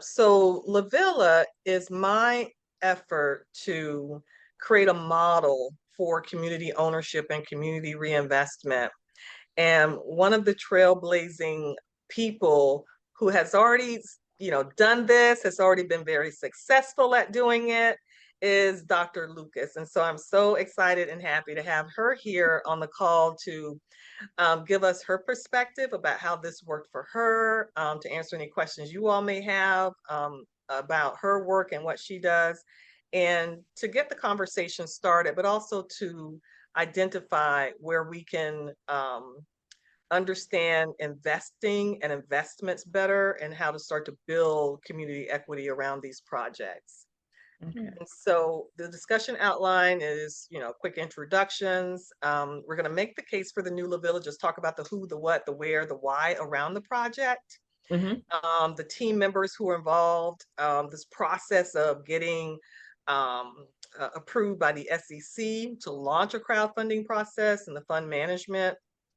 So LaVilla is my effort to create a model for community ownership and community reinvestment. And one of the trailblazing people who has already, done this, has already been very successful at doing it, is Dr. Lucas. And so I'm so excited and happy to have her here on the call to give us her perspective about how this worked for her, to answer any questions you all may have about her work and what she does, and to get the conversation started, but also to identify where we can understand investing and investments better and how to start to build community equity around these projects. Okay. And so the discussion outline is, quick introductions. We're going to make the case for the new LaVilla, just talk about the who, the what, the where, the why around the project. The team members who are involved, this process of getting approved by the SEC to launch a crowdfunding process and the fund management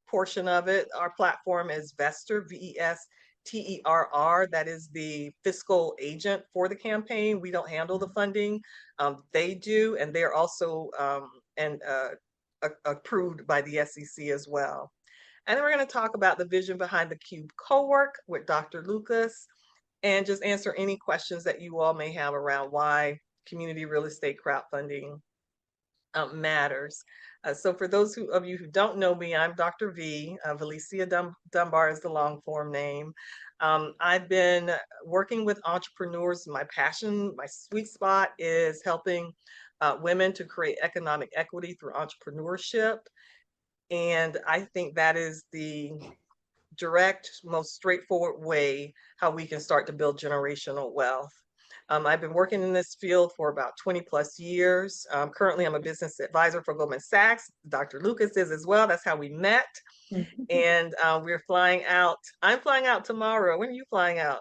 portion of it. Our platform is Vester, VESTERR. That is the fiscal agent for the campaign. We don't handle the funding. They do, and they're also approved by the SEC as well. And then we're going to talk about the vision behind the Cube Cowork with Dr. Lucas, and just answer any questions that you all may have around why community real estate crowdfunding matters. So for those of you who don't know me, I'm Dr. V. Valicia Dunbar is the long form name. I've been working with entrepreneurs. My passion, my sweet spot is helping women to create economic equity through entrepreneurship. And I think that is the direct, most straightforward way how we can start to build generational wealth. I've been working in this field for about 20 plus years. Currently, I'm a business advisor for Goldman Sachs. Dr. Lucas is as well. That's how we met. And we're flying out. I'm flying out tomorrow. When are you flying out,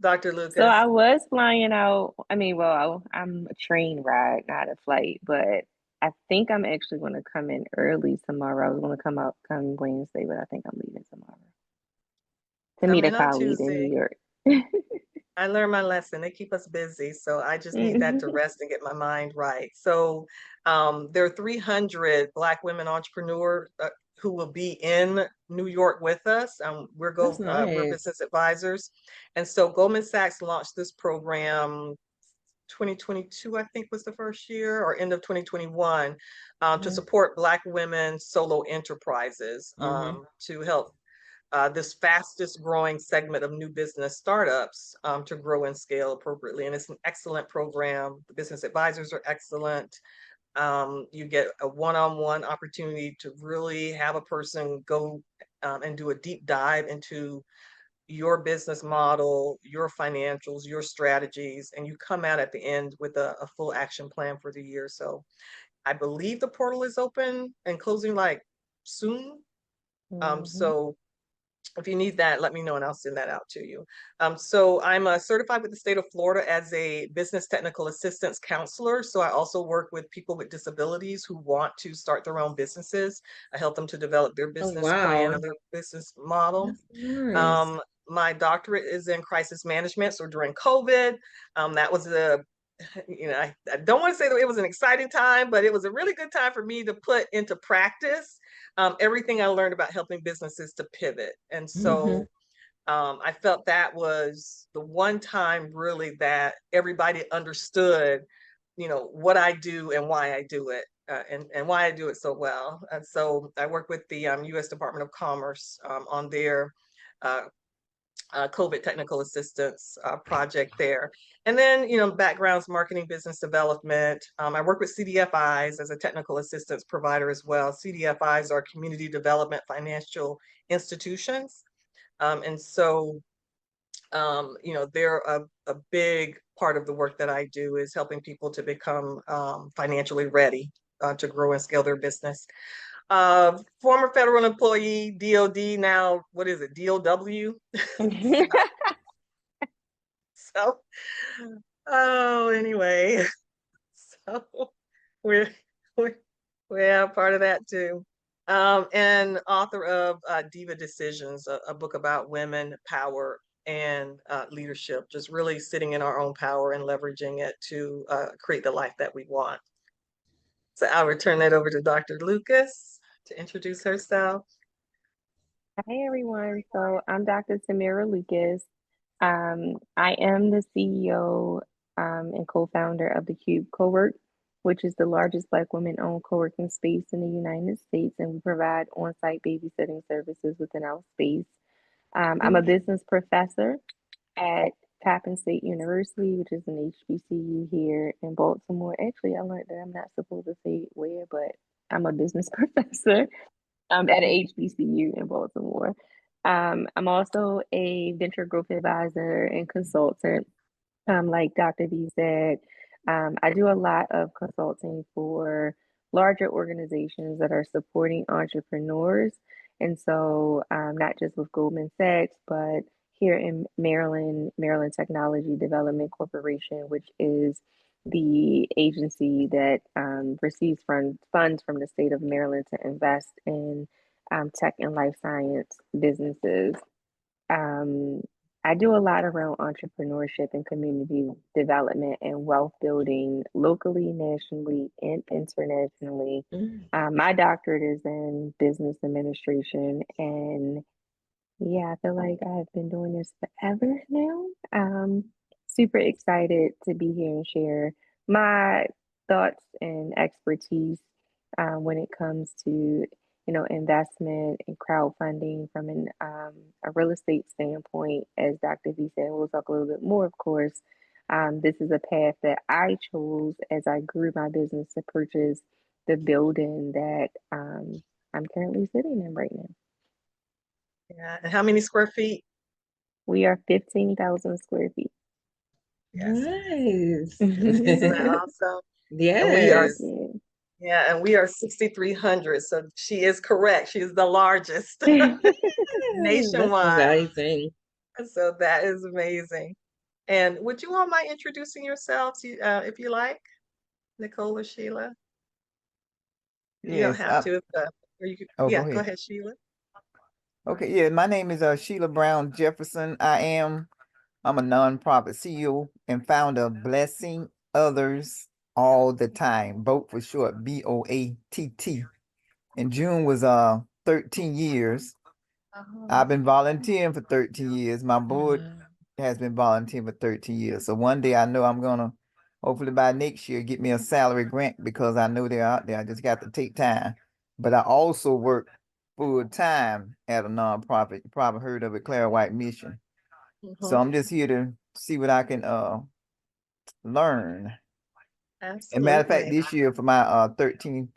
Dr. Lucas? So I was flying out. I mean, well, I'm a train ride, not a flight, but I think I'm actually going to come in early tomorrow. I was going to come Wednesday, but I think I'm leaving tomorrow to meet Come a in on colleague in New Tuesday. York. I learned my lesson. They keep us busy. So I just need that to rest and get my mind right. So there are 300 Black women entrepreneurs who will be in New York with us. We're Nice. business advisors. And so Goldman Sachs launched this program 2022, I think was the first year, or end of 2021, to support Black women solo enterprises, to help this fastest growing segment of new business startups to grow and scale appropriately. And it's an excellent program. The business advisors are excellent. You get a one-on-one opportunity to really have a person go and do a deep dive into your business model, your financials, your strategies, and you come out at the end with a full action plan for the year. So I believe the portal is open and closing like soon. So if you need that, let me know and I'll send that out to you. So I'm certified with the state of Florida as a business technical assistance counselor. So I also work with people with disabilities who want to start their own businesses. I help them to develop their business plan and their business model. Nice. My doctorate is in crisis management. So during COVID, that was I don't want to say that it was an exciting time, but it was a really good time for me to put into practice everything I learned about helping businesses to pivot. And so I felt that was the one time really that everybody understood, what I do and why I do it. And why I do it so well. And so I work with the U.S. Department of Commerce on their COVID technical assistance project there. And then, backgrounds, marketing, business development. I work with CDFIs as a technical assistance provider as well. CDFIs are community development financial institutions. And so, they're a big part of the work that I do is helping people to become financially ready to grow and scale their business. Former federal employee, DOD, now, what is it, DOW? So, anyway, so we're, we're part of that too. And author of Diva Decisions, a book about women, power, and leadership, just really sitting in our own power and leveraging it to create the life that we want. So I'll return that over to Dr. Lucas to introduce herself. Hi, everyone. So I'm Dr. Tammira Lucas. I am the CEO and co-founder of the Cube Cowork, which is the largest Black women-owned co-working space in the United States, and we provide on-site babysitting services within our space. I'm a business professor at Tappan State University, which is an HBCU here in Baltimore. Actually, I learned that I'm not supposed to say where, but I'm a business professor at a HBCU in Baltimore. I'm also a venture growth advisor and consultant. Like Dr. B said, I do a lot of consulting for larger organizations that are supporting entrepreneurs. And so, not just with Goldman Sachs, but here in Maryland, Maryland Technology Development Corporation, which is the agency that receives funds from the state of Maryland to invest in tech and life science businesses. Um, I do a lot around entrepreneurship and community development and wealth building locally, nationally, and internationally. My doctorate is in business administration, and yeah, I feel like I've been doing this forever now. Super excited to be here and share my thoughts and expertise when it comes to, investment and crowdfunding from a real estate standpoint. As Dr. V said, we'll talk a little bit more, of course. This is a path that I chose as I grew my business to purchase the building that I'm currently sitting in right now. Yeah, and how many square feet? We are 15,000 square feet. Yes. Nice. Isn't that awesome? And we are, Yes. yeah, and we are 6,300. So she is correct. She is the largest That's nationwide. amazing. So that is amazing. And would you all mind introducing yourselves, if you like, Nicole or Sheila? You don't Yes. have to, or you could, Oh, yeah, go go ahead. ahead, Sheila. Okay. Yeah. My name is Sheila Brown Jefferson. I'm a nonprofit CEO and founder of Blessing Others All the Time. BOAT for short, BOATT. And June was 13 years. I've been volunteering for 13 years. My board has been volunteering for 13 years. So one day I know I'm gonna, hopefully by next year, get me a salary grant because I know they're out there. I just got to take time. But I also work full time at a nonprofit. You probably heard of it, Clara White Mission. So I'm just here to see what I can learn. And matter of fact, Absolutely. this year for my 13th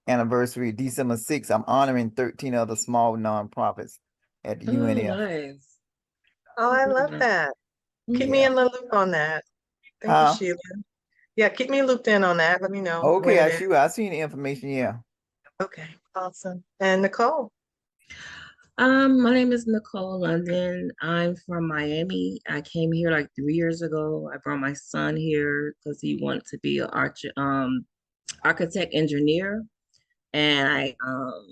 anniversary, December 6th, I'm honoring 13 other small nonprofits at the Oh, UNF. nice. Oh, I love that. Keep me Yeah. in the loop on that. Thank you, Sheila. Yeah, keep me looped in on that. Let me know when Okay, it is. I seen the information, yeah. Okay, awesome. And Nicole? My name is Nicole London. I'm from Miami. I came here like 3 years ago. I brought my son here because he wanted to be an architect engineer. And I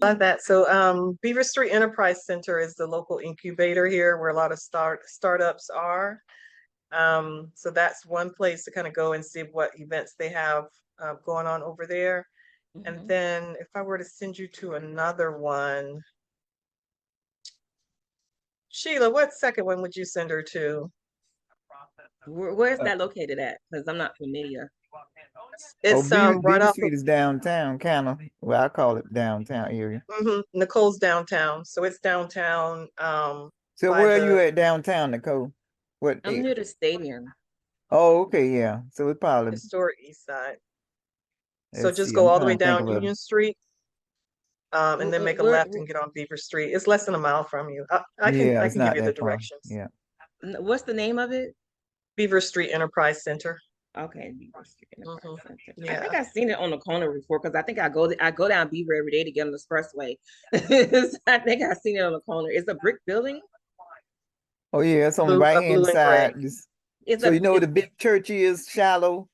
Love that. So Beaver Street Enterprise Center is the local incubator here where a lot of startups are. So that's one place to kind of go and see what events they have going on over there. And then if I were to send you to another one, Sheila, what second one would you send her to? where's that located at? Because I'm not familiar. It's Beaver, right Beaver off Street is downtown, kind of. Well, I call it downtown area. Nicole's downtown. So it's downtown So by where are you the at downtown, Nicole? What I'm area? near the stadium. Oh, okay, yeah. So it's probably, historic east side. So let's just see, go I'm all the way trying to think down of Union Street, and then make a left and get on Beaver Street. It's less than a mile from you. I yeah, it's can give not you the that far. directions. Yeah. What's the name of it? Beaver Street Enterprise Center. Okay, Beaver Street Enterprise Center. I Yeah. think I've seen it on the corner before because I think I go down Beaver every day to get on the expressway. I think I've seen it on the corner. It's a brick building. Oh yeah, it's on the Blue, right hand blue and gray. side. So you know where the big church is, Shallow.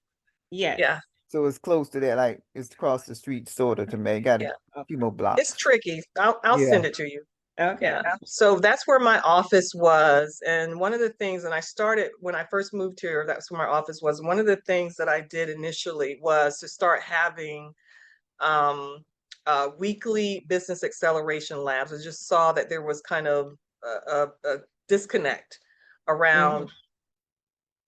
Yeah. Yeah. So it's close to that, like it's across the street, sort of, to me. Got Yeah. a few more blocks. It's tricky. I'll Yeah. send it to you. Okay. Yeah. So that's where my office was. And one of the things, and I started when I first moved here, that's where my office was. One of the things that I did initially was to start having weekly business acceleration labs. I just saw that there was kind of a disconnect around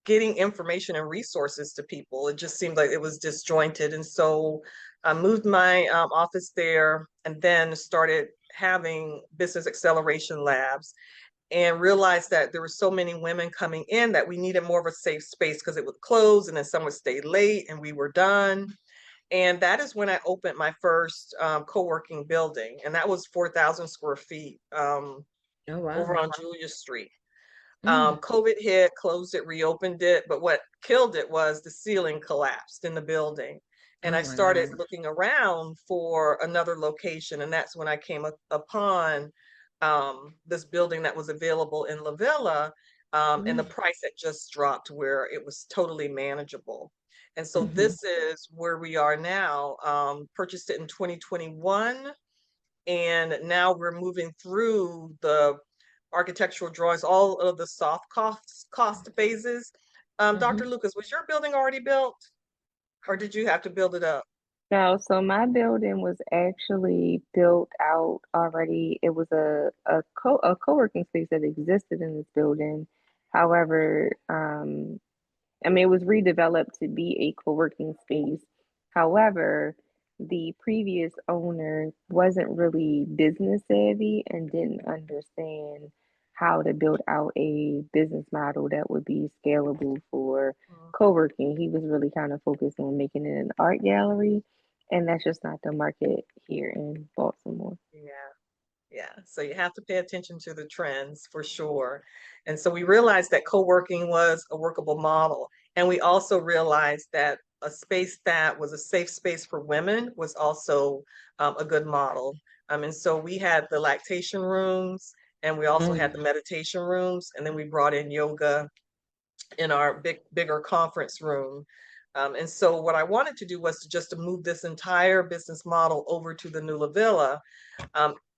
getting information and resources to people. It just seemed like it was disjointed. And so I moved my office there and then started having business acceleration labs and realized that there were so many women coming in that we needed more of a safe space because it would close and then some would stay late and we were done. And that is when I opened my first co-working building, and that was 4,000 square feet Oh, wow. over on Julia Street. Mm. COVID hit, closed it, reopened it, but what killed it was the ceiling collapsed in the building. And Oh I my started God. looking around for another location, and that's when I came upon this building that was available in LaVilla, and the price had just dropped where it was totally manageable. And so this is where we are now. Purchased it in 2021, and now we're moving through the architectural drawings, all of the soft cost phases. Dr. Lucas, was your building already built, or did you have to build it up? No, so my building was actually built out already. It was a co-working space that existed in this building. However, I mean, it was redeveloped to be a co-working space. However, the previous owner wasn't really business savvy and didn't understand how to build out a business model that would be scalable for co-working. He was really kind of focused on making it an art gallery, and that's just not the market here in Baltimore. Yeah. Yeah, so you have to pay attention to the trends for sure. And so we realized that co-working was a workable model. And we also realized that a space that was a safe space for women was also a good model. And so we had the lactation rooms and we also had the meditation rooms. And then we brought in yoga in our bigger conference room. And so what I wanted to do was to just to move this entire business model over to the new LaVilla.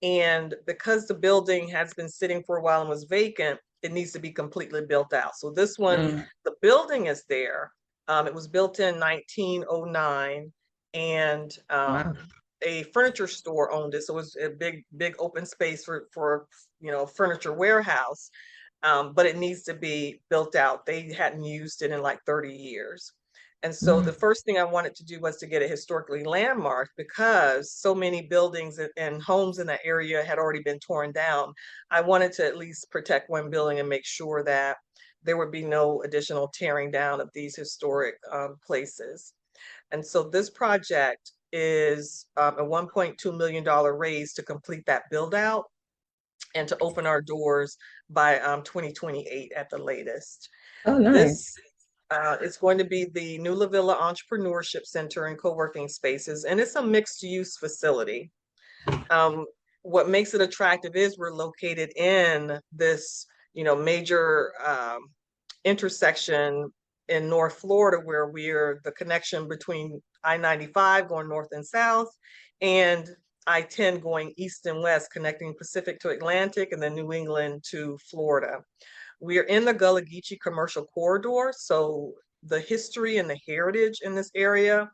And because the building has been sitting for a while and was vacant, it needs to be completely built out. So this one, the building is there. It was built in 1909, and Wow. a furniture store owned it. So it was a big open space for furniture warehouse. But it needs to be built out. They hadn't used it in like 30 years. And so the first thing I wanted to do was to get it historically landmarked because so many buildings and homes in that area had already been torn down. I wanted to at least protect one building and make sure that there would be no additional tearing down of these historic places. And so this project is a $1.2 million raise to complete that build out and to open our doors by 2028 at the latest. Oh, nice. This is going to be the New LaVilla Entrepreneurship Center and Co-working Spaces, and it's a mixed use facility. What makes it attractive is we're located in this, major intersection in North Florida, where we're the connection between I-95 going north and south, and I-10 going east and west, connecting Pacific to Atlantic and then New England to Florida. We are in the Gullah Geechee commercial corridor, so the history and the heritage in this area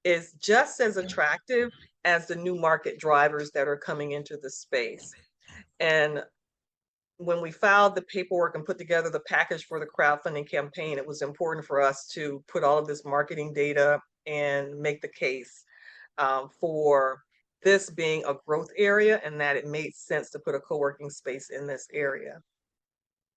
is just as attractive as the new market drivers that are coming into the space. And when we filed the paperwork and put together the package for the crowdfunding campaign, it was important for us to put all of this marketing data and make the case for this being a growth area and that it made sense to put a co-working space in this area.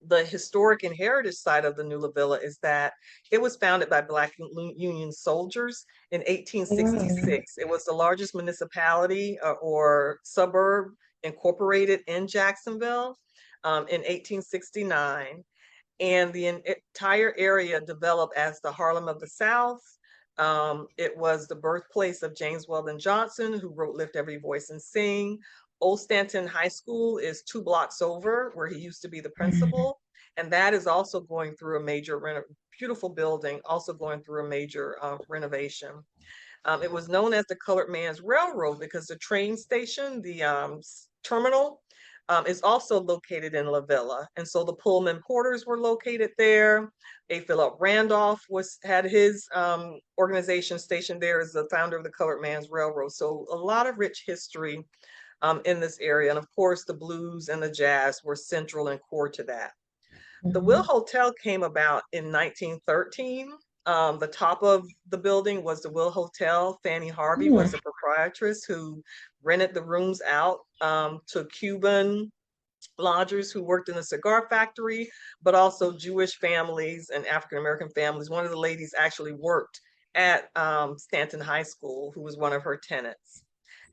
The historic and heritage side of the New LaVilla is that it was founded by Black Union soldiers in 1866. It was the largest municipality or suburb incorporated in Jacksonville in 1869. And the entire area developed as the Harlem of the South. It was the birthplace of James Weldon Johnson, who wrote Lift Every Voice and Sing. Old Stanton High School is 2 blocks over where he used to be the principal. And that is also going through a major, beautiful building, also going through a major renovation. It was known as the Colored Man's Railroad because the train station, the terminal, is also located in LaVilla. And so the Pullman Porters were located there. A. Philip Randolph had his organization stationed there as the founder of the Colored Man's Railroad. So a lot of rich history in this area. And of course, the blues and the jazz were central and core to that. The Will Hotel came about in 1913. The top of the building was the Will Hotel. Fannie Harvey was the proprietress who rented the rooms out to Cuban lodgers who worked in the cigar factory, but also Jewish families and African-American families. One of the ladies actually worked at Stanton High School, who was one of her tenants.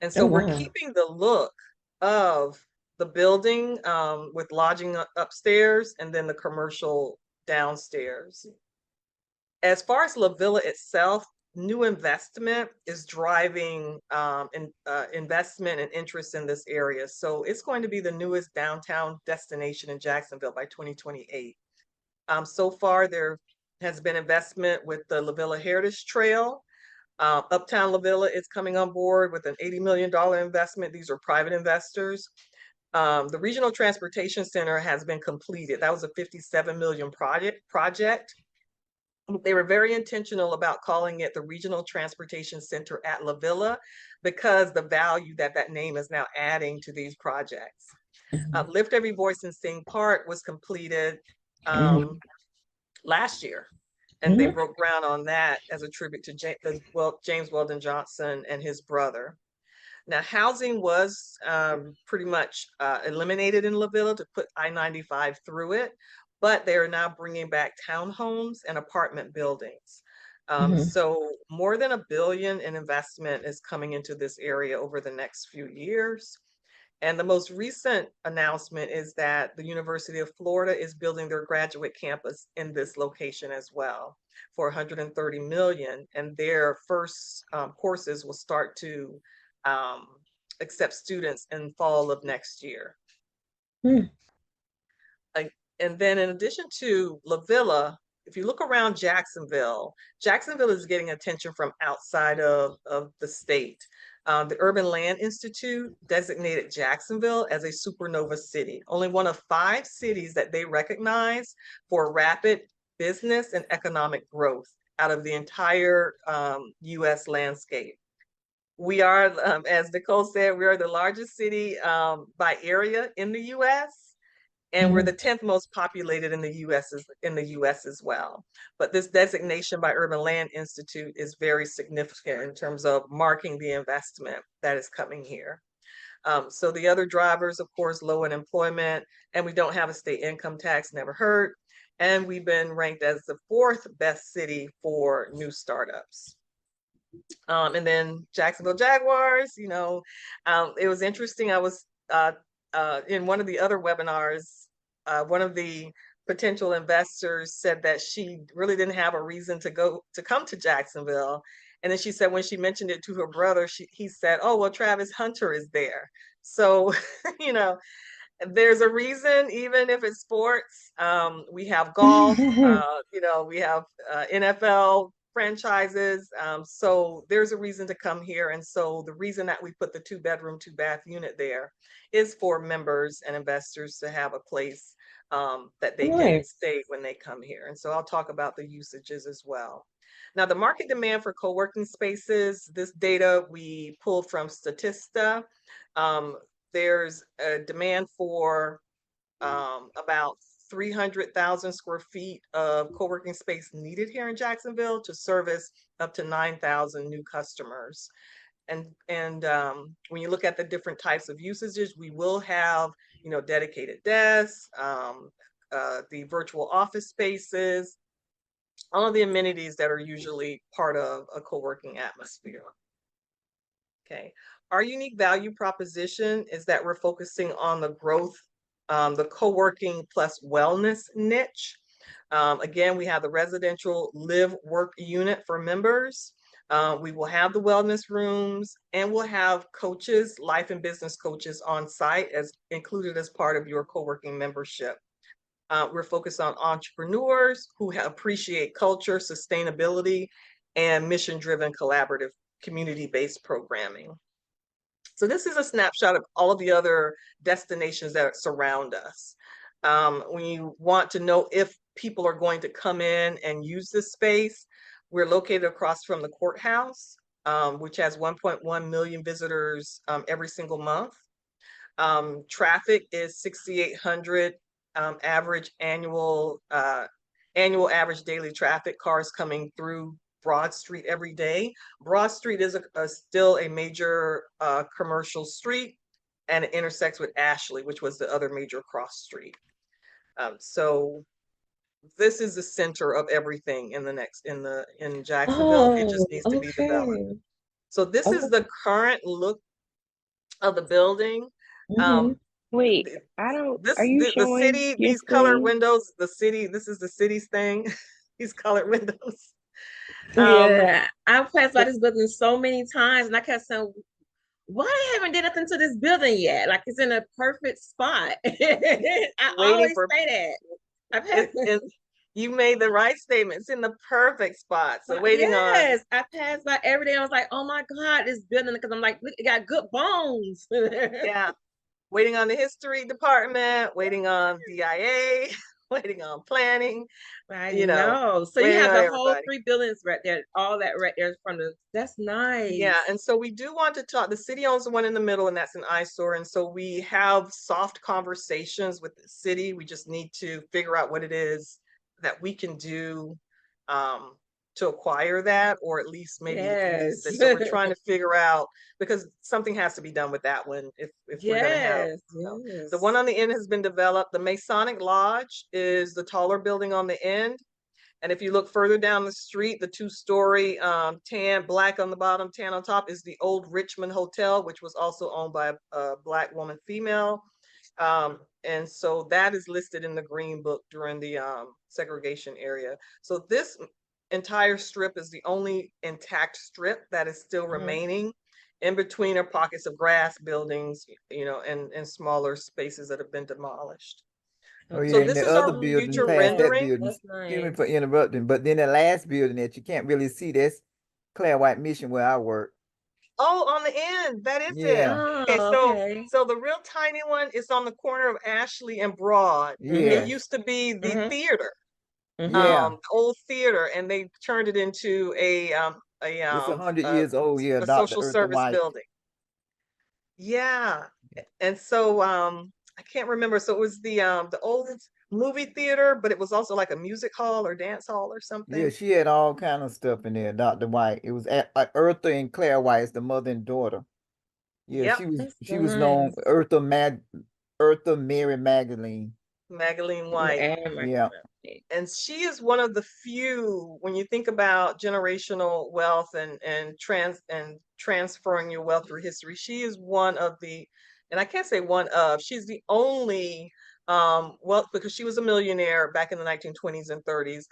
And so we're keeping the look of the building with lodging upstairs and then the commercial downstairs. As far as LaVilla itself, new investment is driving investment and interest in this area. So it's going to be the newest downtown destination in Jacksonville by 2028. So far, there has been investment with the LaVilla Heritage Trail. Uptown LaVilla is coming on board with an $80 million investment. These are private investors. The Regional Transportation Center has been completed. That was a $57 million project. They were very intentional about calling it the Regional Transportation Center at LaVilla because the value that that name is now adding to these projects. Lift Every Voice and Sing Park was completed last year, and they broke ground on that as a tribute to James Weldon Johnson and his brother. Now, housing was pretty much eliminated in LaVilla to put I-95 through it, but they are now bringing back townhomes and apartment buildings. So more than $1 billion in investment is coming into this area over the next few years. And the most recent announcement is that the University of Florida is building their graduate campus in this location as well for $130 million. And their first courses will start to accept students in fall of next year. And then in addition to LaVilla, if you look around Jacksonville, Jacksonville is getting attention from outside of the state. The Urban Land Institute designated Jacksonville as a supernova city, only one of 5 cities that they recognize for rapid business and economic growth out of the entire US landscape. We are, as Nicole said, we are the largest city by area in the US. And we're the 10th most populated in the US as well. But this designation by Urban Land Institute is very significant in terms of marking the investment that is coming here. So the other drivers, of course, low unemployment, and we don't have a state income tax, never hurt. And we've been ranked as the 4th best city for new startups. And then Jacksonville Jaguars, you know, it was interesting. I was in one of the other webinars, one of the potential investors said that she really didn't have a reason to come to Jacksonville. And then she said when she mentioned it to her brother, he said, oh, well, Travis Hunter is there. So, you know, there's a reason, even if it's sports. We have golf, you know, we have NFL franchises. So there's a reason to come here. And so the reason that we put the 2-bedroom, 2-bath unit there is for members and investors to have a place that they can stay when they come here. And so I'll talk about the usages as well. Now, the market demand for co-working spaces, this data we pulled from Statista. There's a demand for about 300,000 square feet of co-working space needed here in Jacksonville to service up to 9,000 new customers. And when you look at the different types of usages, we will have, you know, dedicated desks, the virtual office spaces, all of the amenities that are usually part of a co-working atmosphere. Okay, our unique value proposition is that we're focusing on the growth, the co-working plus wellness niche. Again, we have the residential live work unit for members. We will have the wellness rooms, and we'll have coaches, life and business coaches on site as included as part of your co-working membership. We're focused on entrepreneurs who appreciate culture, sustainability, and mission-driven collaborative community-based programming. So this is a snapshot of all of the other destinations that surround us. When you want to know if people are going to come in and use this space, we're located across from the courthouse, which has 1.1 million visitors every single month. Traffic is 6,800 average annual average daily traffic, cars coming through Broad Street every day. Broad Street is still a major commercial street, and it intersects with Ashley, which was the other major cross street. So this is the center of everything in Jacksonville. It just Oh, needs to be developed. okay. So this is the current look of the building. Mm-hmm. Wait, th- are you the showing city, your these colored screen? windows, the city, this is the city's thing. These colored windows. Yeah, I've passed by The, this building so many times, and I kept saying, "Why they haven't did nothing to this building yet? Like it's in a perfect spot." I waiting always for say that. I've it, had, it, you made the right statement. It's in the perfect spot. So waiting on, yes, I pass by every day. I was like, "Oh my God, this building!" Because I'm like, "Look, it got good bones." yeah, waiting on the history department, waiting on DIA, waiting on planning, I you know, know. So you waiting have on the whole everybody. three buildings right there, all that right there from the. That's Yeah, nice. and so we do want to talk. The city owns the one in the middle, and that's an eyesore. And so we have soft conversations with the city. We just need to figure out what it is that we can do um, to acquire that, or at least maybe lease Yes. it. So we're trying to figure out, because something has to be done with that one if we're going to have, Yes. you know. The one Yes. on the end has been developed. The Masonic Lodge is the taller building on the end. And if you look further down the street, the two-story tan, black on the bottom, tan on top is the old Richmond Hotel, which was also owned by a Black woman female. And so that is listed in the Green Book during the segregation area. So this entire strip is the only intact strip that is still Mhm. remaining. In between are pockets of grass, buildings, you know, and smaller spaces that have been demolished. Oh So yeah, and this the is our other building future past that Oh, rendering. building, that's excuse me nice. for interrupting, but then the last building that you can't really see, that's Claire White Mission where I work. Oh, on the end, that is it. Yeah, Okay, Oh, so okay. so the real tiny one is on the corner of Ashley and Broad. It Mm-hmm. yes, used to be the Mm-hmm. theater, Mm-hmm. yeah. the old theater, and they turned it into a It's um 100 a, years old. Yeah, a Dr. social Eartha service White. building. Yeah. And so I can't remember. So it was the old movie theater, but it was also like a music hall or dance hall or Yeah, something. she had all kind of stuff in there, Dr. White. It was Eartha and Claire White, is the mother and daughter. Yeah, Yep, That's she was known nice. Eartha Mary Magdalene. Magdalene And White. my Yeah. And she is one of the few, when you think about generational wealth and transferring your wealth through history, she is one of the, and I can't say one of, she's the only wealth, because she was a millionaire back in the 1920s and 30s,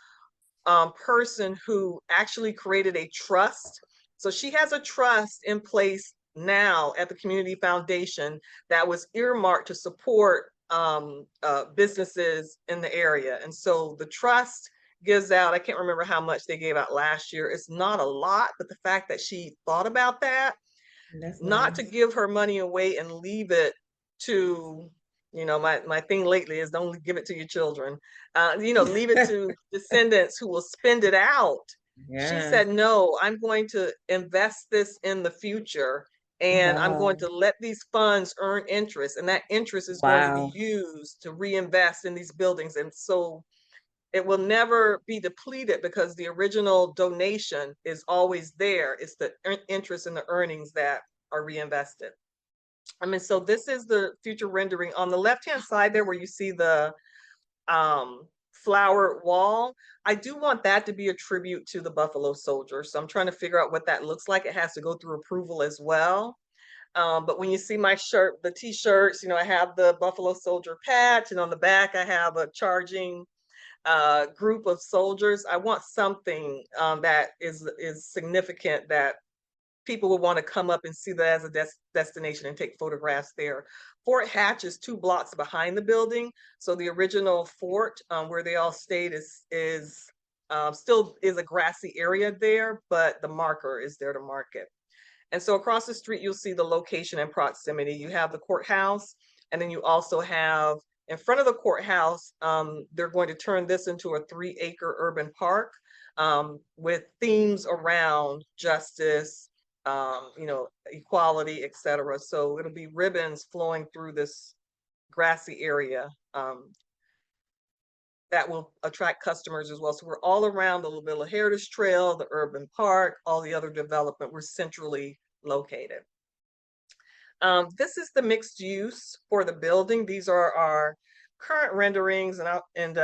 person who actually created a trust. So she has a trust in place now at the Community Foundation that was earmarked to support businesses in the area. And so the trust gives out, I can't remember how much they gave out last year. It's not a lot, but the fact that she thought about that, That's not to nice. give her money away and leave it to, you know, my thing lately is don't give it to your children, you know, leave it to descendants who will spend it out. She Yeah. said, no, I'm going to invest this in the future, and I'm going Wow. to let these funds earn interest, and that interest is going to be Wow. used to reinvest in these buildings. And so it will never be depleted because the original donation is always there. It's the interest and the earnings that are reinvested. I mean, so this is the future rendering. On the left-hand side there where you see the flowered wall, I do want that to be a tribute to the Buffalo Soldier. So I'm trying to figure out what that looks like. It has to go through approval as well. But when you see my shirt, the t-shirts, you know, I have the Buffalo Soldier patch, and on the back I have a charging group of soldiers. I want something that is significant, that people will want to come up and see that as a destination and take photographs there. Fort Hatch is 2 blocks behind the building. So the original fort where they all stayed is still is a grassy area there, but the marker is there to mark it. And so across the street, you'll see the location and proximity. You have the courthouse, and then you also have in front of the courthouse, they're going to turn this into a 3-acre urban park with themes around justice, equality, etc. So it'll be ribbons flowing through this grassy area that will attract customers as well. So we're all around the LaVilla Heritage Trail, the urban park, all the other development. We're centrally located. This is the mixed use for the building. These are our current renderings, and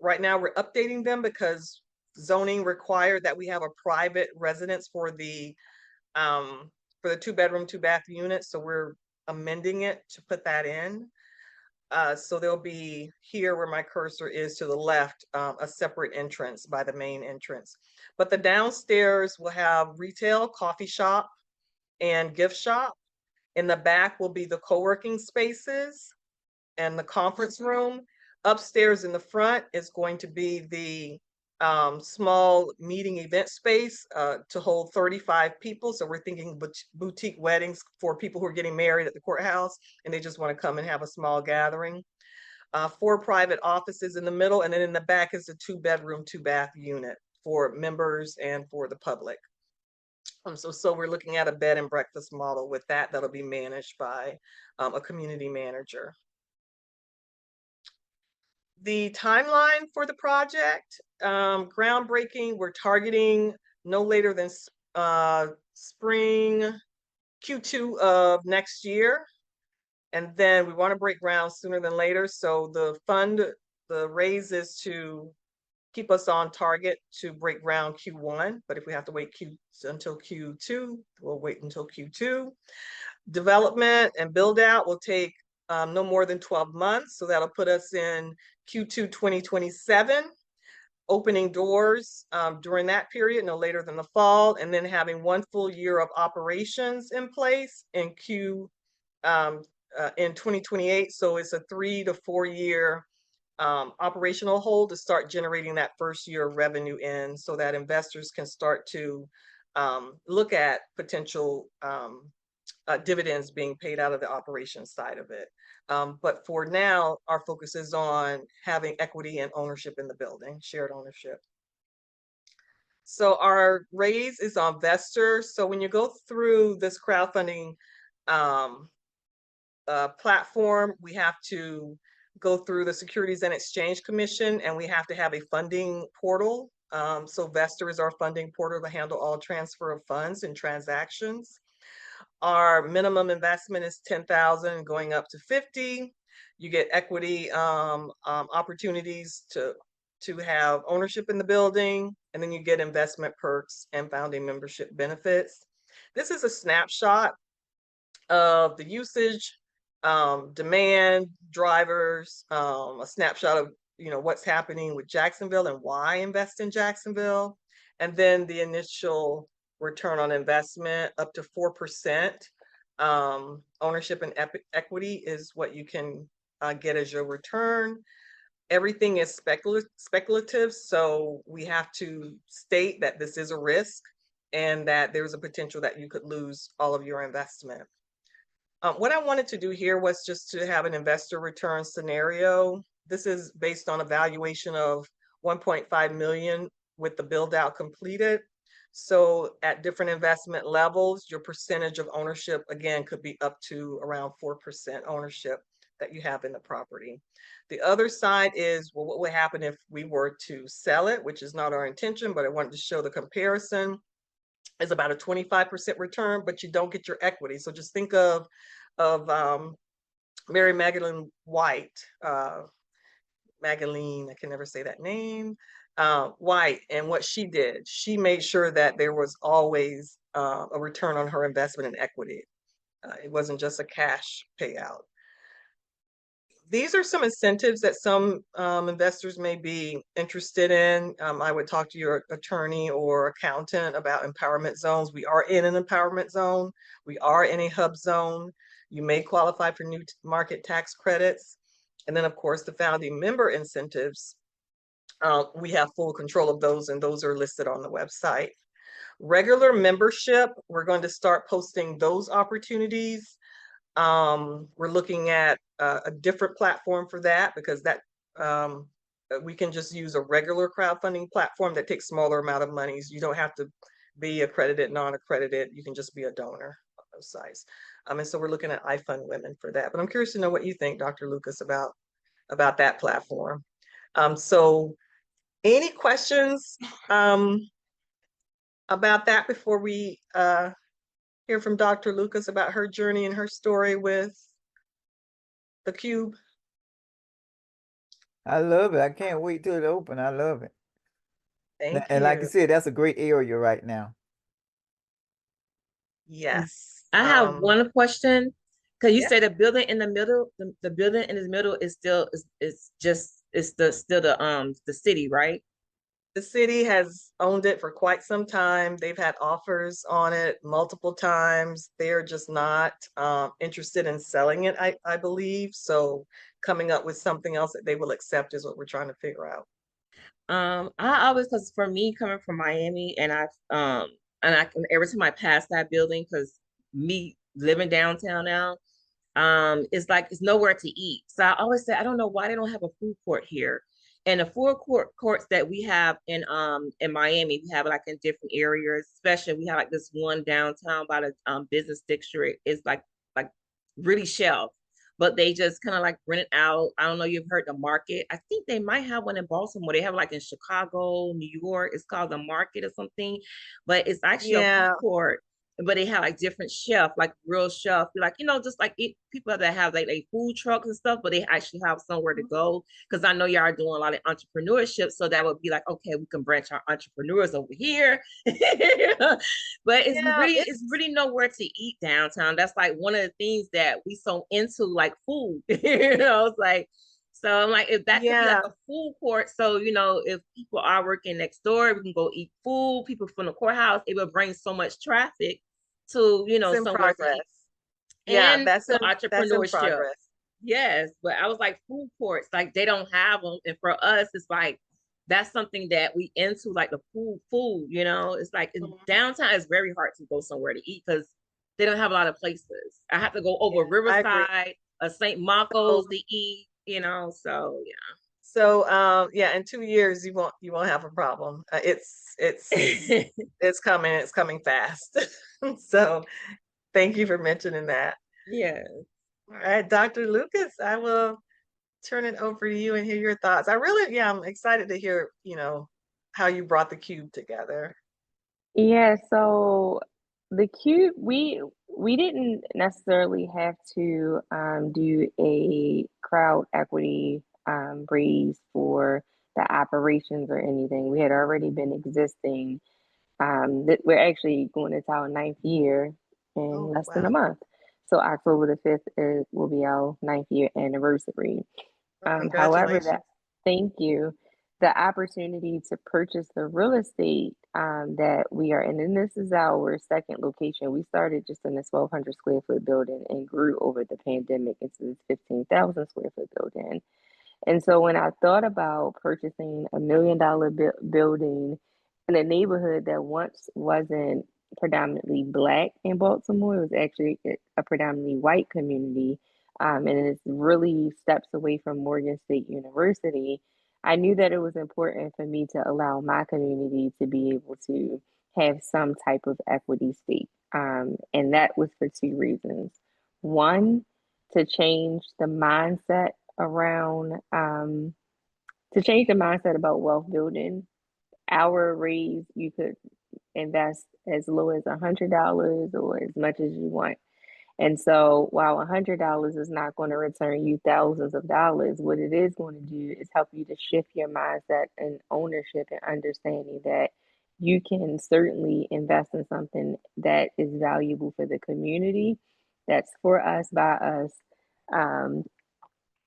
right now we're updating them because zoning required that we have a private residence for the 2-bedroom, 2-bath unit. So we're amending it to put that in. So there'll be here where my cursor is to the left, a separate entrance by the main entrance. But the downstairs will have retail, coffee shop, and gift shop. In the back will be the co-working spaces and the conference room. Upstairs in the front is going to be the small meeting event space to hold 35 people. So we're thinking boutique weddings for people who are getting married at the courthouse and they just want to come and have a small gathering. 4 private offices in the middle, and then in the back is a 2-bedroom, 2-bath unit for members and for the public. So we're looking at a bed and breakfast model with that. That'll be managed by a community manager. The timeline for the project, groundbreaking, we're targeting no later than spring Q2 of next year. And then we want to break ground sooner than later. So the raise is to keep us on target to break ground Q1, but if we have to wait until Q2, we'll wait until Q2. Development and build out will take no more than 12 months. So that'll put us in Q2 2027, opening doors during that period, no later than the fall, and then having 1 full year of operations in place in 2028. So it's a 3 to 4 year operational hold to start generating that first year of revenue in, so that investors can start to look at potential dividends being paid out of the operations side of it. But for now, our focus is on having equity and ownership in the building, shared ownership. So our raise is on Vestor. So when you go through this crowdfunding platform, we have to go through the Securities and Exchange Commission, and we have to have a funding portal. So Vestor is our funding portal to handle all transfer of funds and transactions. Our minimum investment is $10,000 going up to $50,000. You get equity opportunities to have ownership in the building, and then you get investment perks and founding membership benefits. This is a snapshot of the usage, demand, drivers, a snapshot of what's happening with Jacksonville and why invest in Jacksonville, and then the initial return on investment up to 4%. Ownership and equity is what you can get as your return. Everything is speculative, so we have to state that this is a risk and that there's a potential that you could lose all of your investment. What I wanted to do here was just to have an investor return scenario. This is based on a valuation of $1.5 million with the build out completed. So at different investment levels, your percentage of ownership, again, could be up to around 4% ownership that you have in the property. The other side is, well, what would happen if we were to sell it, which is not our intention, but I wanted to show the comparison. Is about a 25% return, but you don't get your equity. So just think of Mary Magdalene White, Magdalene, I can never say that name, White, and what she did. She made sure that there was always a return on her investment in equity. It wasn't just a cash payout. These are some incentives that some investors may be interested in. I would talk to your attorney or accountant about empowerment zones. We are in an empowerment zone. We are in a hub zone. You may qualify for new market tax credits. And then, of course, the founding member incentives. We have full control of those, and those are listed on the website. Regular membership, we're going to start posting those opportunities. We're looking at a different platform for that, because that we can just use a regular crowdfunding platform that takes smaller amount of monies. You don't have to be accredited, non-accredited. You can just be a donor on those sites. And so we're looking at iFund Women for that. But I'm curious to know what you think, Dr. Lucas, about that platform. So any questions about that before we hear from Dr. Lucas about her journey and her story with the Cube? I love it. I can't wait till it open. I love it. Thank And like I you. said, that's a great area right now. Yes. I have one question. Cause you Yeah. say the building in the middle, the building in the middle is still still the city, right? The city has owned it for quite some time. They've had offers on it multiple times. They're just not interested in selling it, I believe. So coming up with something else that they will accept is what we're trying to figure out. I always, cause for me coming from Miami, and I can, every time I pass that building, cause me living downtown now, it's like it's nowhere to eat. So I always say I don't know why they don't have a food court here. And the courts that we have in Miami, we have like in different areas, especially we have like this one downtown by the business district. It's like really shelved, but they just kind of like rent it out. I don't know, you've heard the market. I think they might have one in Baltimore. They have like in Chicago, New York. It's called the market or something, but it's actually a Yeah. food court. But they have like different chef, like real chef, like, you know, just like people that have like food trucks and stuff, but they actually have somewhere to go. Because I know y'all are doing a lot of entrepreneurship, so that would be like, okay, we can branch our entrepreneurs over here. But Yeah, it's really nowhere to eat downtown. That's like one of the things that we so into, like food. It's like, so I'm like, if that could be like yeah, a food court, so you know, if people are working next door, we can go eat food. People from the courthouse, it will bring so much traffic to, you it's know, in somewhere to progress. eat Yeah, and to that's in entrepreneurship. progress. Yes, but I was like, food courts, like they don't have them, and for us, it's like that's something that we into, like the food. You know, it's like in Mhm. downtown, it's very hard to go somewhere to eat because they don't have a lot of places. I have to go over Yeah, I agree. Riverside, St. So, Marcos to eat. You know, so yeah, in 2 years you won't have a problem. yeah. It's coming fast. So thank you for mentioning that. Yeah. All right, Dr. Lucas, I will turn it over to you and hear your thoughts. I'm excited to hear, how you brought the Cube together. Yeah, so the Cube, we didn't necessarily have to do a crowd equity raise for the operations or anything. We had already been existing. That we're actually going into our ninth year in Oh, less than a wow. month. So October the 5th will be our ninth year anniversary. Well, However, congratulations. thank you. The opportunity to purchase the real estate that we are in, and this is our second location. We started just in a 1,200 square foot building and grew over the pandemic into this 15,000 square foot building. And so when I thought about purchasing $1 million building in a neighborhood that once wasn't predominantly Black in Baltimore, it was actually a predominantly white community, and it's really steps away from Morgan State University. I knew that it was important for me to allow my community to be able to have some type of equity stake. And that was for two reasons. One, to change the mindset around to change the mindset about wealth building. Our raise, you could invest as low as $100 or as much as you want. And so while $100 is not going to return you thousands of dollars, what it is going to do is help you to shift your mindset and ownership and understanding that you can certainly invest in something that is valuable for the community, that's for us, by us, um,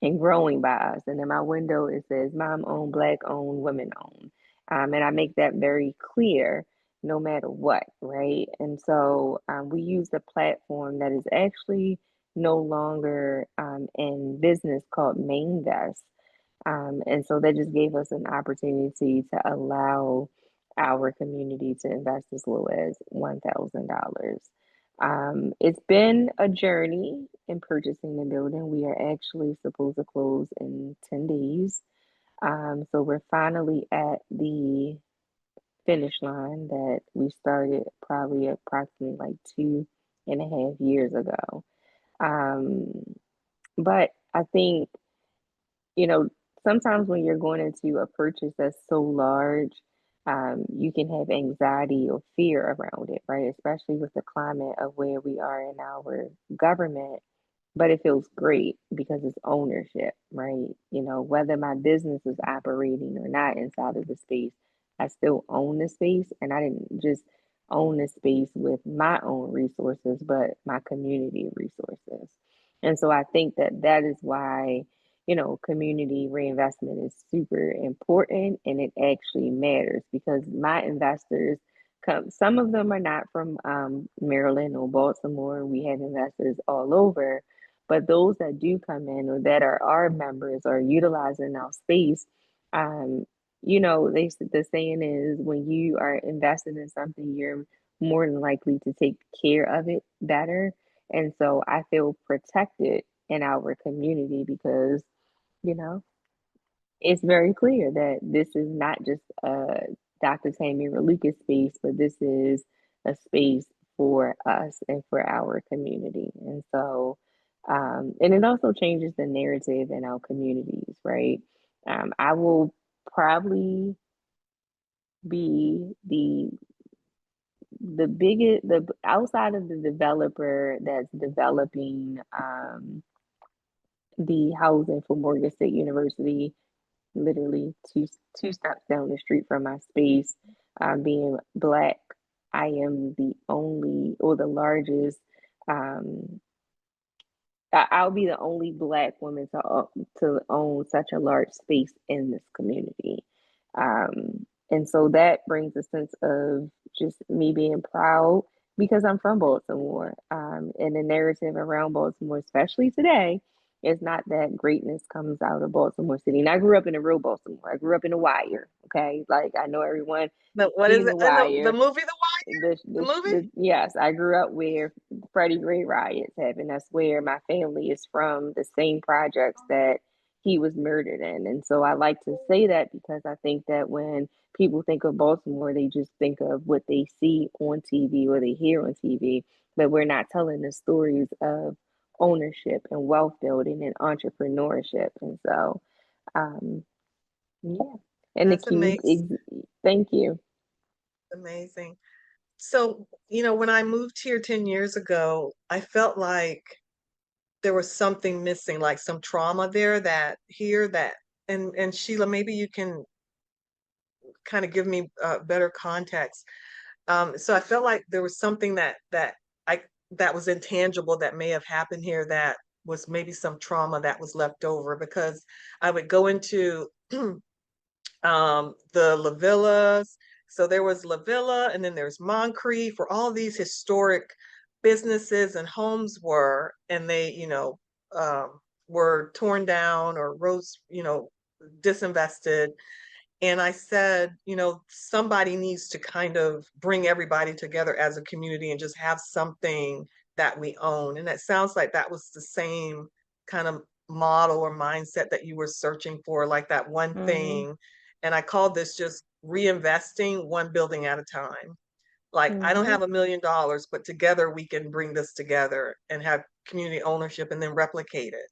and growing by us. And in my window, it says mom owned, Black owned, women owned. And I make that very clear no matter what, right? And so we use a platform that is actually no longer in business called Mainvest. And so that just gave us an opportunity to allow our community to invest as low as $1,000. It's been a journey in purchasing the building. We are actually supposed to close in 10 days. So we're finally at the finish line that we started probably approximately like 2.5 years ago. Um, but I think, you know, sometimes when you're going into a purchase that's so large, you can have anxiety or fear around it, right? Especially with the climate of where we are in our government. But it feels great because it's ownership, right? You know, whether my business is operating or not inside of the space, I still own the space. And I didn't just own the space with my own resources, but my community resources. And so I think that that is why, you know, community reinvestment is super important and it actually matters because my investors come, some of them are not from Maryland or Baltimore. We have investors all over, but those that do come in or that are our members or utilizing our space, um, you know, the saying is when you are invested in something, you're more than likely to take care of it better. And so I feel protected in our community because, you know, it's very clear that this is not just a Dr. Tammira Lucas space, but this is a space for us and for our community. And so, and it also changes the narrative in our communities, right? I will probably be the biggest, the outside of the developer that's developing the housing for Morgan State University, literally two steps down the street from my space. Being Black, I am the only or the largest. Um, I'll be the only Black woman to own such a large space in this community, and so that brings a sense of just me being proud because I'm from Baltimore, and the narrative around Baltimore, especially today, is not that greatness comes out of Baltimore City. And I grew up in a real Baltimore. I grew up in The Wire. Okay, like I know everyone What is seen it? The The Wire. movie, the movie? Yes, I grew up where Freddie Gray riots happened. That's where my family is from, the same projects that he was murdered in. And so I like to say that because I think that when people think of Baltimore, they just think of what they see on TV or they hear on TV, but we're not telling the stories of ownership and wealth building and entrepreneurship. And so, um, yeah. And the That's Cube, amazing. thank you. Amazing. So, when I moved here 10 years ago, I felt like there was something missing, like some trauma there and Sheila, maybe you can kind of give me better context. So I felt like there was something that was intangible that may have happened here that was maybe some trauma that was left over because I would go into the LaVillas. So there was LaVilla and then there's Moncrief where all these historic businesses and homes were, and they, were torn down or disinvested. And I said, somebody needs to kind of bring everybody together as a community and just have something that we own. And it sounds like that was the same kind of model or mindset that you were searching for, like that one thing. And I called this just reinvesting one building at a time. Like, I don't have $1 million, but together we can bring this together and have community ownership and then replicate it.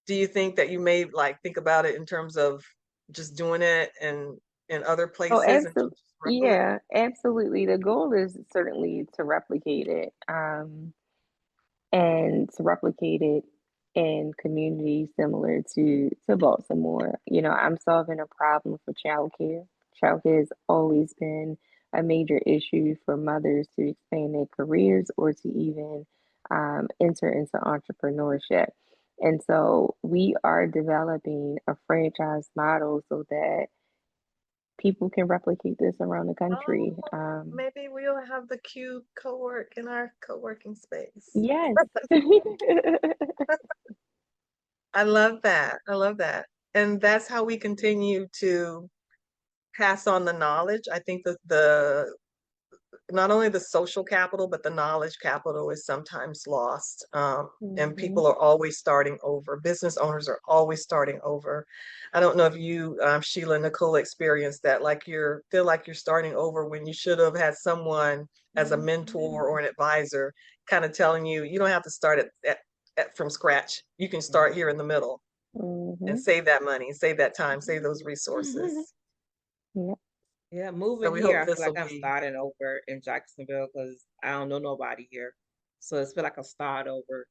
Do you think that you may think about it in terms of just doing it in other Oh, places and absolutely. just replicate? Yeah, absolutely. The goal is certainly to replicate it, and to replicate it in communities similar to Baltimore. You know, I'm solving a problem for childcare. Childcare has always been a major issue for mothers to expand their careers or to even enter into entrepreneurship. And so we are developing a franchise model so that people can replicate this around the country. Oh, maybe we'll have the Cube Cowork in our co-working space. Yes. I love that. I love that. And that's how we continue to pass on the knowledge. I think that the not only the social capital, but the knowledge capital is sometimes lost. And people are always starting over. Business owners are always starting over. I don't know if you, Sheila and Nicole, experienced that, like feel like you're starting over when you should have had someone as a mentor or an advisor kind of telling you, you don't have to start from scratch. You can start here in the middle and save that money, save that time, save those resources. Yep. Yeah, So moving we here, hope I feel this will like I'm be. starting over in Jacksonville because I don't know nobody here. So it's feel like a start over.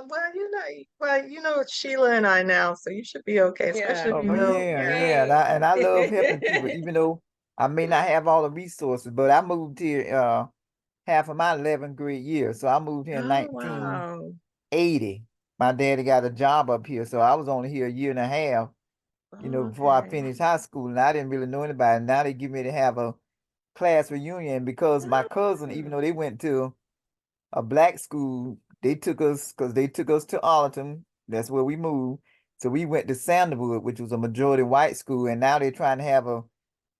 Well, Sheila and I now, so you should be okay, especially if Yeah. you Oh know. yeah, Yeah. yeah, and I love helping people, even though I may not have all the resources. But I moved here half of my 11th grade year, so I moved here in Oh, wow. 1980. My daddy got a job up here, so I was only here a year and a half, before I Okay. finished high school, and I didn't really know anybody. Now they give me to have a class reunion because my cousin, even though they went to a black school, they took us because they took us to Arlington. That's where we moved. So we went to Sandalwood, which was a majority white school, and now they're trying to have a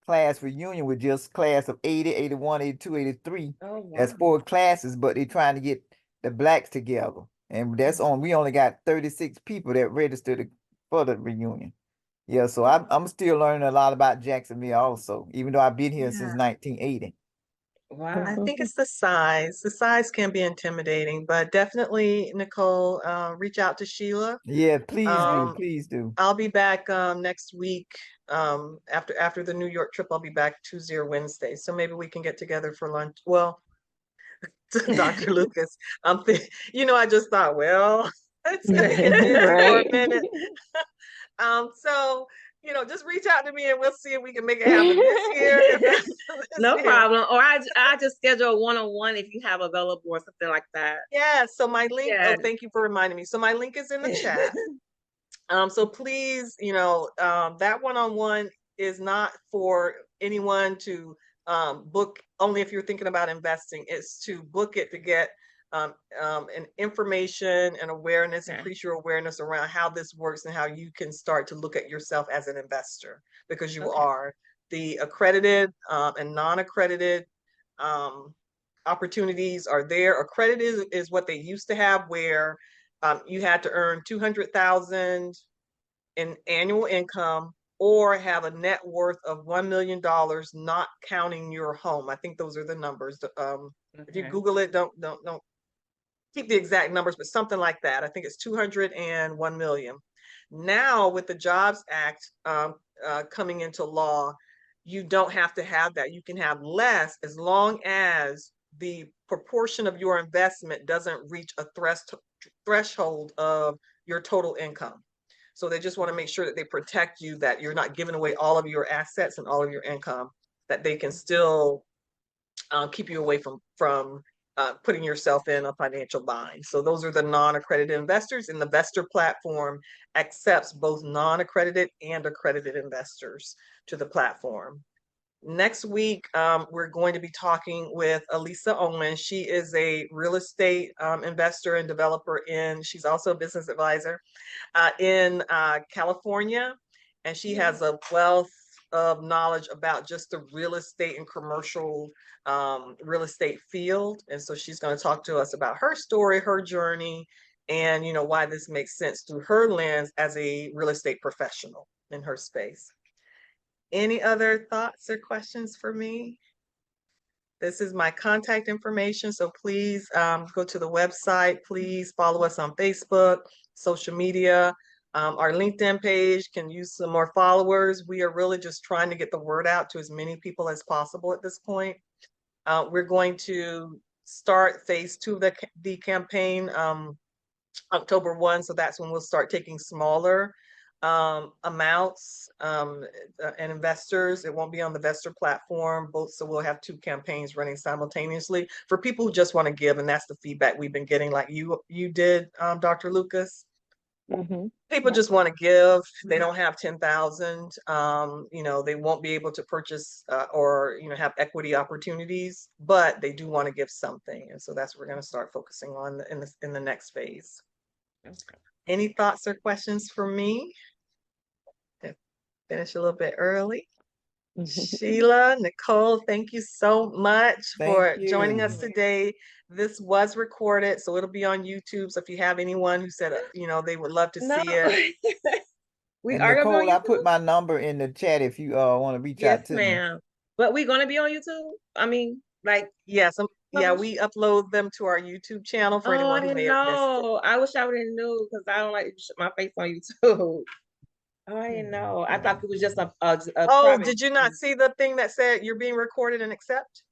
class reunion with just class of 80, 81, 82, 83. Oh, That's wow. 4 classes, but they're trying to get the blacks together. And we only got 36 people that registered for the reunion. Yeah, so I'm still learning a lot about Jacksonville also, even though I've been here since Yeah. 1980. I Wow. think it's the size. The size can be intimidating, but definitely, Nicole, reach out to Sheila. Yeah, please do, Um, please do. I'll be back next week. After the New York trip, I'll be back Tuesday or Wednesday. So maybe we can get together for lunch. Well, Dr. Lucas, I just thought, well, it's gonna get busy for a Right. minute. So just reach out to me and we'll see if we can make it happen this year. If not this No year. problem. Or I just schedule a one-on-one if you have available or something like that. Yeah, so my link, Yeah. thank you for reminding me. So my link is in the chat. So please, that one-on-one is not for anyone to book only if you're thinking about investing. It's to book it to get an information and awareness, increase your awareness around how this works and how you can start to look at yourself as an investor, because you are. The accredited and non-accredited opportunities are there. Accredited is what they used to have, where you had to earn 200,000 in annual income or have a net worth of $1 million, not counting your home. I think those are the numbers. If you Google it, don't keep the exact numbers, but something like that. I think it's 201 million. Now with the Jobs Act coming into law, you don't have to have that. You can have less as long as the proportion of your investment doesn't reach a threshold of your total income. So they just want to make sure that they protect you, that you're not giving away all of your assets and all of your income, that they can still keep you away from putting yourself in a financial bind. So those are the non-accredited investors, and the Vestor platform accepts both non-accredited and accredited investors to the platform. Next week, we're going to be talking with Elisa Owen. She is a real estate investor and developer she's also a business advisor in California. And she has a wealth of knowledge about just the real estate and commercial real estate field. And so she's going to talk to us about her story, her journey, and why this makes sense through her lens as a real estate professional in her space. Any other thoughts or questions for me? This is my contact information, so please go to the website. Please follow us on Facebook, social media. Our LinkedIn page can use some more followers. We are really just trying to get the word out to as many people as possible at this point. We're going to start phase 2 of the campaign October 1, so that's when we'll start taking smaller amounts and investors. It won't be on the Vestor platform, so we'll have 2 campaigns running simultaneously for people who just want to give, and that's the feedback we've been getting, like you did, Dr. Lucas. People just want to give. They don't have 10,000. They won't be able to purchase or have equity opportunities, but they do want to give something, and so that's what we're going to start focusing on in the next phase. Any thoughts or questions for me? Finish a little bit early. Sheila, Nicole, thank you so much for Thank joining us you. today. This was recorded, so it'll be on YouTube. So if you have anyone who said, they would love to No, see it. we And are gonna be on Nicole, I put YouTube. my number in the chat if you want to reach Yes, out to me. ma'am. But we're gonna be on YouTube. I mean, like, Yes, yeah, publish- we upload them to our YouTube channel for oh, I anyone who didn't may have missed it. know. I wish I would have knew because I don't like to show my face on YouTube. Oh, I didn't know. I thought it was just a Oh, private. did you not see the thing that said you're being recorded and accept?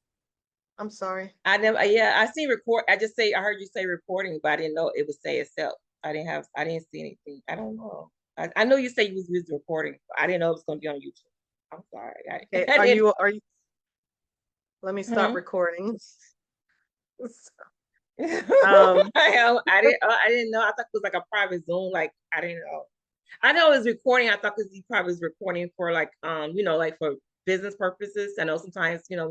I'm sorry. I never. Yeah, I see record. I heard you say recording, but I didn't know it would say accept. I didn't see anything. I don't know. I know you say you was recording. But I didn't know it was going to be on YouTube. I'm sorry. Okay, I are didn't- you? Let me stop recording. I didn't know. I thought it was like a private Zoom. Like, I didn't know. I know it was recording. I thought because he probably was recording for like like for business purposes. I know sometimes you do